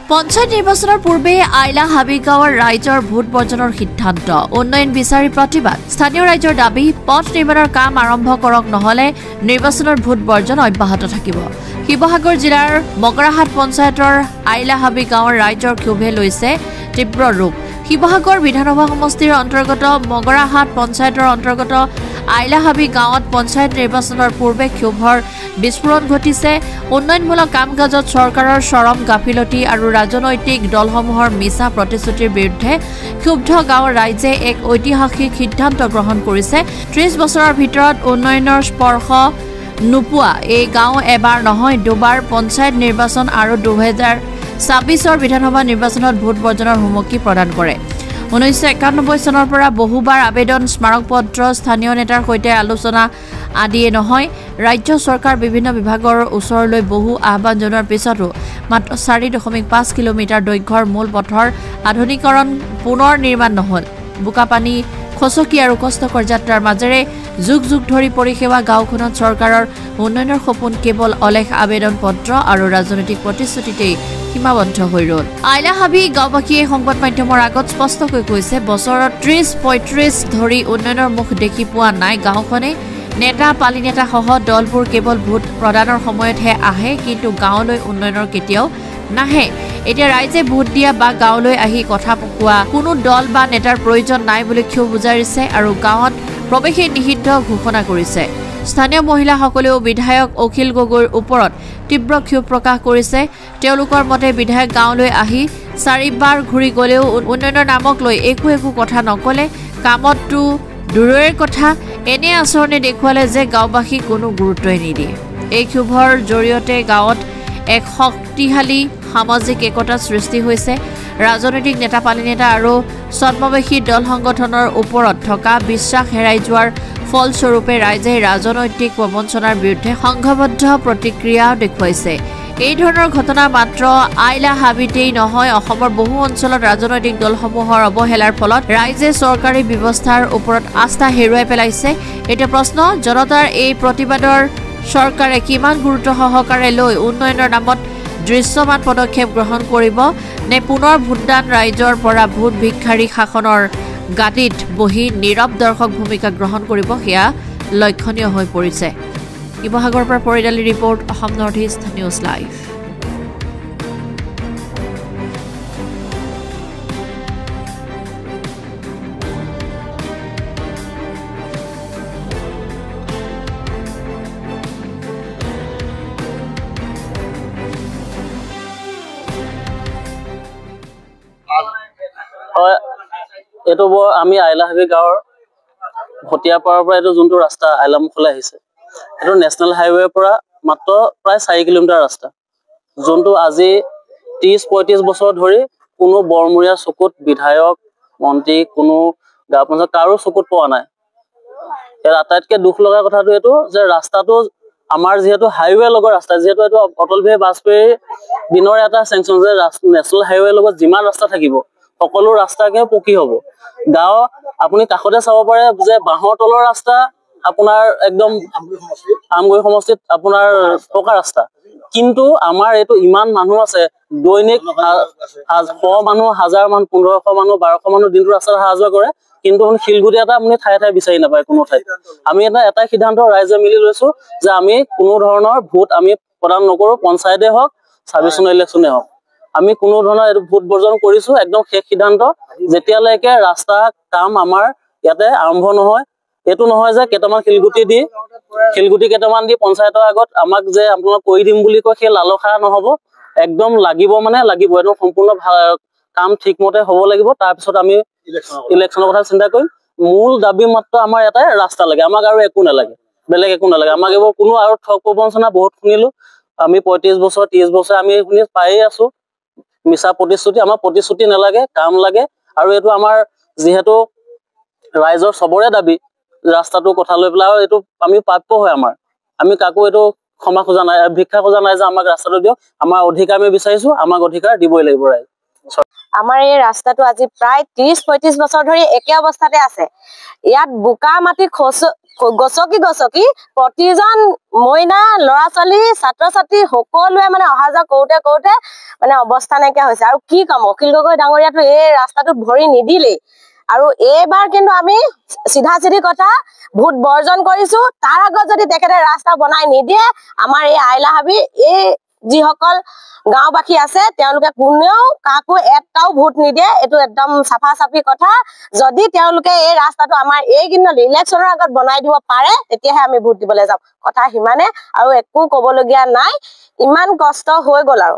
পঞ্চায়ত নিৰ্বাচনৰ পূৰ্বে আইলা হাবিগাঁৱৰ ৰাইজৰ ভোট বৰ্জনৰ সিদ্ধান্ত উন্নয়ন বিচাৰি প্ৰতিবাদ স্থানীয় ৰাইজৰ দাবী পথ নিৰ্মাণৰ কাম আৰম্ভ কৰক নহলে নিৰ্বাচনৰ ভোট বৰ্জন অব্যাহত থাকিব শিৱসাগৰ জিলাৰ মগৰাহাট পঞ্চায়তৰ আইলা হাবিগাঁৱৰ ৰাইজৰ ক্ষোভে লৈছে তীব্ৰ ৰূপ শিৱসাগৰ বিধানসভা সমষ্টিৰ অন্তৰ্গত মগৰাহাট পঞ্চায়তৰ অন্তৰ্গত আইলা হাবি গাঁৱত পঞ্চায়ত নিৰ্বাচনৰ পূৰ্বে ক্ষোভৰ বিস্ফোৰণ ঘটিছে উন্নয়নমূলক কাম কাজত চৰকাৰৰ চৰম গাফিলতি আৰু ৰাজনৈতিক দলসমূহৰ মিছা প্ৰতিশ্ৰুতিৰ বিৰুদ্ধে ক্ষুব্ধ গাঁৱৰ ৰাইজে এক ঐতিহাসিক সিদ্ধান্ত গ্ৰহণ কৰিছে ৩০ বছৰৰ ভিতৰত উন্নয়নৰ স্পৰ্শ নোপোৱা এই গাঁও এবাৰ নহয় দুবাৰ পঞ্চায়ত নিৰ্বাচন আৰু ২০২৬ৰ বিধানসভা নিৰ্বাচনত ভোট বৰ্জনৰ হুমকি প্ৰদান কৰে ১৯৯১ চনৰ পৰা বহুবাৰ আবেদন স্মাৰকপত্ৰ স্থানীয় নেতাৰ সৈতে আলোচনা আদিয়ে নহয় ৰাজ্য চৰকাৰ বিভিন্ন বিভাগৰ ওচৰলৈ বহু আহ্বান জনোৱাৰ পিছতো মাত্ৰ ৪.৫ কিলোমিটাৰ দৈৰ্ঘ্যৰ মূল পথৰ আধুনিকৰণ পুনৰ নিৰ্মাণ নহল বোকাপানী খচকি আৰু কষ্টকৰ যাত্ৰাৰ মাজেৰে যুগ যুগ ধৰি পৰিসেৱা গাঁওখনত চৰকাৰৰ উন্নয়নৰ সপোন কেৱল অলেখ আবেদন পত্ৰ আৰু ৰাজনৈতিক প্ৰতিশ্ৰুতিতেই সীমাবদ্ধ হৈ ৰল আইলা হাবি গাঁওবাসীয়ে সংবাদ মাধ্যমৰ আগত স্পষ্টকৈ কৈছে বছৰত ৩০-৩৫ ধৰি উন্নয়নৰ মুখ দেখি পোৱা নাই গাঁওখনে নেতা পালি নেতা সহ দলবোৰ কেৱল ভোট প্ৰদানৰ সময়তহে আহে কিন্তু গাঁৱলৈ উন্নয়নৰ কেতিয়াও নাহে এতিয়া ৰাইজে ভোট দিয়া বা গাঁৱলৈ আহি কথা কোৱা কোনো দল বা নেতাৰ প্ৰয়োজন নাই বুলি ক্ষোভ বুজাৰিছে আৰু গাঁৱত প্ৰৱেশে নিষিদ্ধ ঘোষণা কৰিছে স্থানীয় মহিলাসকলেও বিধায়ক অখিল গগৈৰ ওপৰত তীব্ৰ ক্ষোভ প্ৰকাশ কৰিছে তেওঁলোকৰ মতে বিধায়ক গাঁৱলৈ আহি ৪বাৰ ঘূৰি গলেও উন্নয়নৰ নামক লৈ একো কথা নকলে কামতটো দূৰৰে কথা এনে আচৰণে দেখুৱালে যে গাঁওবাসী কোনো গুৰুত্বই নিদিয়ে এই ক্ষোভৰ জৰিয়তে গাঁৱত এক শক্তিশালী সামাজিক একতা সৃষ্টি হৈছে ৰাজনৈতিক নেতা পালি নেতা আৰু ছদ্মবেশী দল সংগঠনৰ ওপৰত থকা বিশ্বাস হেৰাই যোৱাৰ ফলস্বৰূপে ৰাইজে ৰাজনৈতিক প্ৰবঞ্চনাৰ বিৰুদ্ধে সংঘবদ্ধ প্ৰতিক্ৰিয়া দেখুৱাইছে এই ধৰণৰ ঘটনা মাত্ৰ আইলা হাবিতেই নহয় অসমৰ বহু অঞ্চলত ৰাজনৈতিক দলসমূহৰ অৱহেলাৰ ফলত ৰাইজে চৰকাৰী ব্যৱস্থাৰ ওপৰত আস্থা হেৰুৱাই পেলাইছে এতিয়া প্ৰশ্ন জনতাৰ এই প্ৰতিবাদৰ চৰকাৰে কিমান গুৰুত্ব সহকাৰে লৈ উন্নয়নৰ নামত দৃশ্যমান পদক্ষেপ গ্ৰহণ কৰিব নে পুনৰ ভোটদান ৰাইজৰ পৰা ভোট ভিক্ষাৰী শাসনৰ গাদীত বহি নীৰৱ দৰ্শক ভূমিকা গ্ৰহণ কৰিব সেয়া লক্ষণীয় হৈ পৰিছে শিৱসাগৰৰ পৰা পৰিডালী report Asom north east news live এইটো আমি আইলা হাবি গাঁৱৰ ভটিয়াপাৰৰ পৰা এইটো যোনটো ৰাস্তা আইলামুখলৈ আহিছে এইটো নেশ্যনেল হাইৱেৰ পৰা মাত্ৰ প্ৰায় ৪ কিলোমিটাৰ ৰাস্তা যোনটো আজি ৩০-৩৫ বছৰ ধৰি কোনো বৰমূৰীয়া চকুত বিধায়ক মন্ত্ৰী কোনো গাঁও পঞ্চায়ত কাৰো চকুত পোৱা নাই ইয়াৰ আটাইতকৈ দুখ লগা কথাটো এইটো যে ৰাস্তাটো আমাৰ যিহেতু হাইৱে লগৰ ৰাস্তা যিহেতু এইটো অটল বিহাৰী বাজপেয়ীৰ দিনৰ এটা চেংচন যে নেশ্যনেল হাইৱে লগত যিমান ৰাস্তা থাকিব সকলো ৰাস্তাকে পকী হ'ব গাঁও আপুনি কাষতে চাব পাৰে যে বাঁহৰ তলৰ ৰাস্তা আপোনাৰ একদম আমগুৰি সমষ্টিত আপোনাৰ পকা ৰাস্তা কিন্তু আমাৰ এইটো ইমান মানুহ আছে দৈনিক 100 মানুহ 1000 মানুহ 1500 মানুহ 1200 মানুহ দিনটো ৰাস্তাত অহা যোৱা কৰে কিন্তু শিলগুটি এটা আপুনি ঠাই বিচাৰি নাপায় কোনো ঠাইত আমি এটা সিদ্ধান্ত ৰাইজে মিলি লৈছো যে আমি কোনো ধৰণৰ ভোট আমি প্ৰদান নকৰো পঞ্চায়তে হওক ২৬ চনৰ ইলেকশ্যনে হওক আমি কোনো ধৰণৰ এইটো ভোট বৰ্জন কৰিছো একদম শেষ সিদ্ধান্ত যেতিয়ালৈকে ৰাস্তা কাম আমাৰ ইয়াতে আৰম্ভ নহয় এটো নহয় যে কেইটামান শিলগুটি কেইটামান দি পঞ্চায়তৰ আগত আমাক যে আপোনাক কৰি দিম বুলি কয় সেই লালসা নহব একদম লাগিব মানে লাগিব একদম সম্পূৰ্ণ কাম ঠিকমতে হ'ব লাগিব তাৰ পিছত আমি ইলেকশ্যনৰ কথা চিন্তা কৰিম মূল দাবী মাত্ৰ আমাৰ এটাই ৰাস্তা লাগে আমাক আৰু একো নালাগে বেলেগ একো নালাগে আমাক এইবোৰ কোনো আৰু ঠগ প্ৰবঞ্চনা বহুত শুনিলো আমি ৩৫ বছৰ ৩০ বছৰ আমি শুনি পায়ে আছো মিছা প্ৰতিশ্ৰুতি আমাৰ প্ৰতিশ্ৰুতি নালাগে কাম লাগে আৰু এইটো আমাৰ যিহেতু ৰাইজৰ সবৰে দাবী ৰাস্তাটো কথা লৈ পেলাই এইটো আমি প্ৰাপ্য হয় আমাৰ আমি কাকো এইটো ক্ষমা খোজা নাই ভিক্ষা খোজা নাই যে আমাক ৰাস্তাটো দিয়ক আমাৰ অধিকাৰ আমি বিচাৰিছো আমাক অধিকাৰ দিবই লাগিব ৰাইজ আমাৰ এই ৰাস্তাটো আজি প্ৰায় ৩০-৩৫ বছৰ ধৰি একে অৱস্থাতে আছে ইয়াত বোকা মাটি গছকি প্ৰতিজন মইনা ল'ৰা ছোৱালী ছাত্ৰ ছাত্ৰী সকলোৱে মানে অহা যোৱা কৰোতে মানে অৱস্থা নাইকিয়া হৈছে। আৰু কি কাম, অখিল গগৈ ডাঙৰীয়াটো এই ৰাস্তাটোত ভৰি নিদিলেই। আৰু এইবাৰ কিন্তু আমি চিধা চিধি কথা ভোট বৰ্জন কৰিছো। তাৰ আগত যদি তেখেতে ৰাস্তা বনাই নিদিয়ে, আমাৰ এই আইলা হাবি এই যিসকল গাঁওবাসী আছে তেওঁলোকে কোনেও কাকো এটাও ভোট নিদিয়ে। এইটো একদম চাফা চাফি কথা। যদি তেওঁলোকে এই ৰাস্তাটো আমাৰ এইকেইদিনত ইলেকশ্যনৰ আগত বনাই দিব পাৰে, তেতিয়াহে আমি ভোট দিবলৈ যাম। কথা সিমানে, আৰু একো কবলগীয়া নাই। ইমান কষ্ট হৈ গ'ল আৰু।